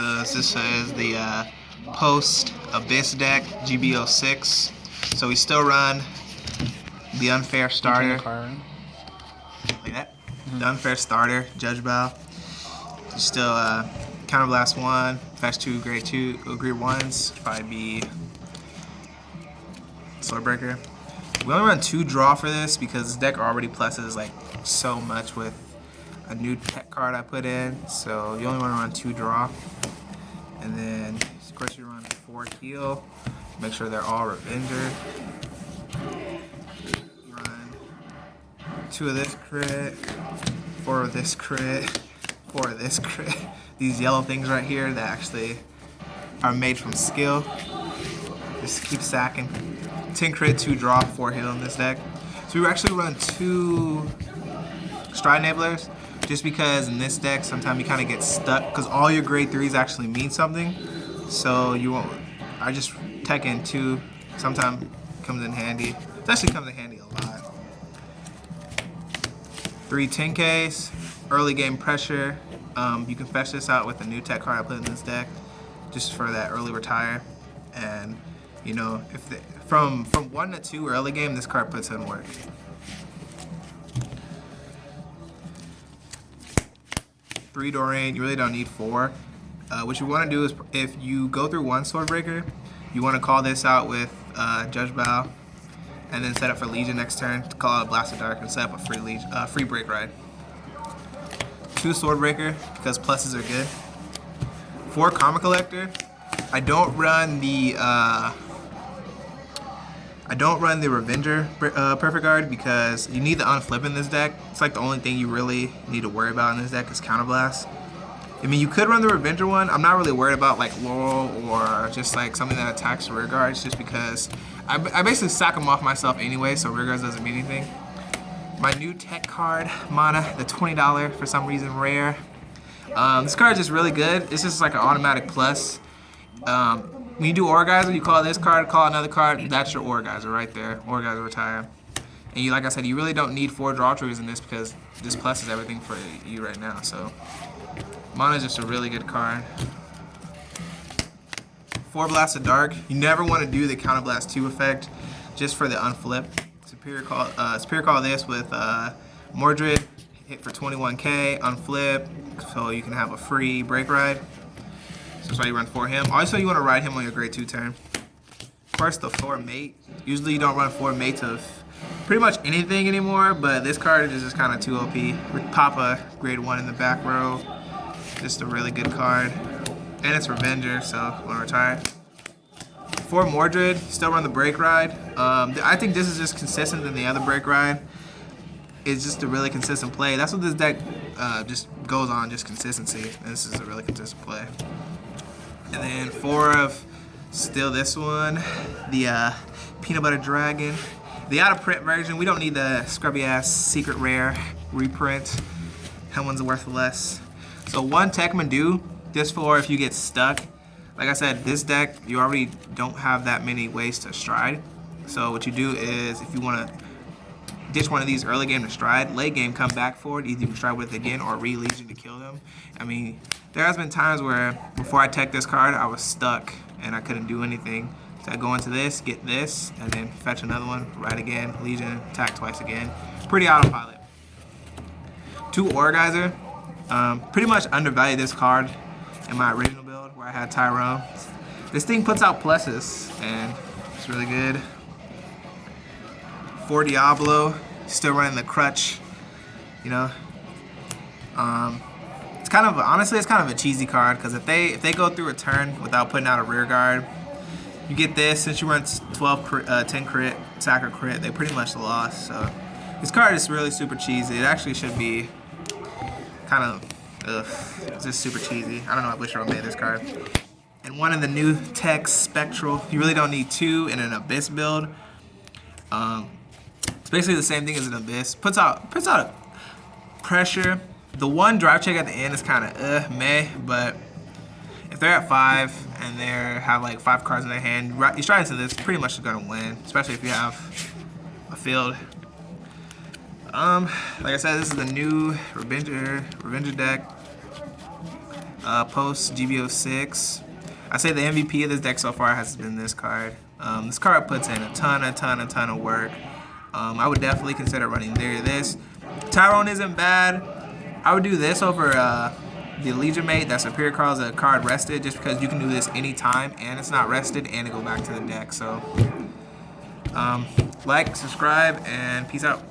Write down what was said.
because this is the post Abyss deck, GB06. So we still run the unfair starter. Like that. The unfair starter, Judge Bow. Still Counterblast 1, fetch 2, grade 1s, probably be Swordbreaker. We only run 2 draw for this because this deck already pluses like so much with a new tech card I put in. So you only want to run 2 draw. And then of course you run 4 heal. Make sure they're all Revenger. Run 2 of this crit, 4 of this crit, 4 of this crit. These yellow things right here that actually are made from skill. Just keep stacking. 10 crit, 2 draw, 4 heal in this deck. So we actually run 2 Stride Enablers just because in this deck sometimes you kind of get stuck because all your grade 3s actually mean something. So you won't. I just tech in 2. Sometimes comes in handy. It actually comes in handy a lot. 3 10Ks, early game pressure. You can fetch this out with the new tech card I put in this deck, just for that early retire. And you know, if from 1 to 2 early game, this card puts in work. Three Dorian, you really don't need 4. What you want to do is, if you go through 1 Swordbreaker, you want to call this out with Judge Bow, and then set up for Legion next turn to call out Blast of Dark and set up a free Break Ride. 2 Swordbreaker because pluses are good. 4 Karma Collector. I don't run the Revenger Perfect Guard because you need the unflip in this deck. It's like the only thing you really need to worry about in this deck is Counterblast. I mean, you could run the Revenger one. I'm not really worried about like Laurel or just like something that attacks rear guards, just because I basically sack them off myself anyway, so rear guards doesn't mean anything. My new tech card, Mana, the $20 for some reason rare. This card is just really good. It's just like an automatic plus. When you do Orgasm, you call this card, call another card, that's your Orgasm right there. Orgasm retire. And you, like I said, you really don't need 4 draw triggers in this because this pluses everything for you right now. So Mana is just a really good card. 4 Blast of Dark. You never want to do the Counterblast 2 effect just for the unflip. Superior call this with Mordred, hit for 21k, unflip, so you can have a free Break Ride. So that's why you run 4 him. Also, you want to ride him on your grade 2 turn. Of course, the 4 Mate. Usually you don't run 4 Mates of pretty much anything anymore, but this card is just kind of too OP. With Papa, grade 1 in the back row. Just a really good card. And it's Revenger, so I want to retire. 4 Mordred, still run the Break Ride. I think this is just consistent than the other Break Ride. It's just a really consistent play. That's what this deck just goes on, just consistency. And this is a really consistent play. And then 4 of still this one, the Peanut Butter Dragon. The out of print version, we don't need the scrubby ass secret rare reprint. That one's worth less. So 1 Tekman Do, just for if you get stuck. Like I said, this deck, you already don't have that many ways to stride. So what you do is, if you want to ditch one of these early game to stride, late game come back for it, either you can stride with it again or re-Legion to kill them. I mean, there has been times where before I tech this card, I was stuck and I couldn't do anything. So I go into this, get this, and then fetch another one, ride again, Legion, attack twice again. Pretty autopilot. 2 Orgeyser. Pretty much undervalued this card in my original build where I had Tyrone. This thing puts out pluses and it's really good. 4 Diablo, still running the crutch, you know. It's kind of, honestly, it's kind of a cheesy card because if they go through a turn without putting out a rear guard, you get this. Since you run 10 crit, attack or crit, they pretty much lost. So this card is really super cheesy. It actually should be kind of, it's just super cheesy. I don't know if Blizzard made this card. And 1 in the new tech Spectral. You really don't need 2 in an Abyss build. It's basically the same thing as an Abyss. Puts out pressure. The 1 drive check at the end is kind of meh, but if they're at 5 and they have like 5 cards in their hand, you stride into this, pretty much gonna win, especially if you have a field. Like I said, this is the new Revenger deck. post GB06. I say the MVP of this deck so far has been this card. This card puts in a ton of work. I would definitely consider running this. Tyrone isn't bad. I would do this over the Legion Mate. That Superior Call is a card rested, just because you can do this anytime and it's not rested and it go back to the deck. So like, subscribe, and peace out.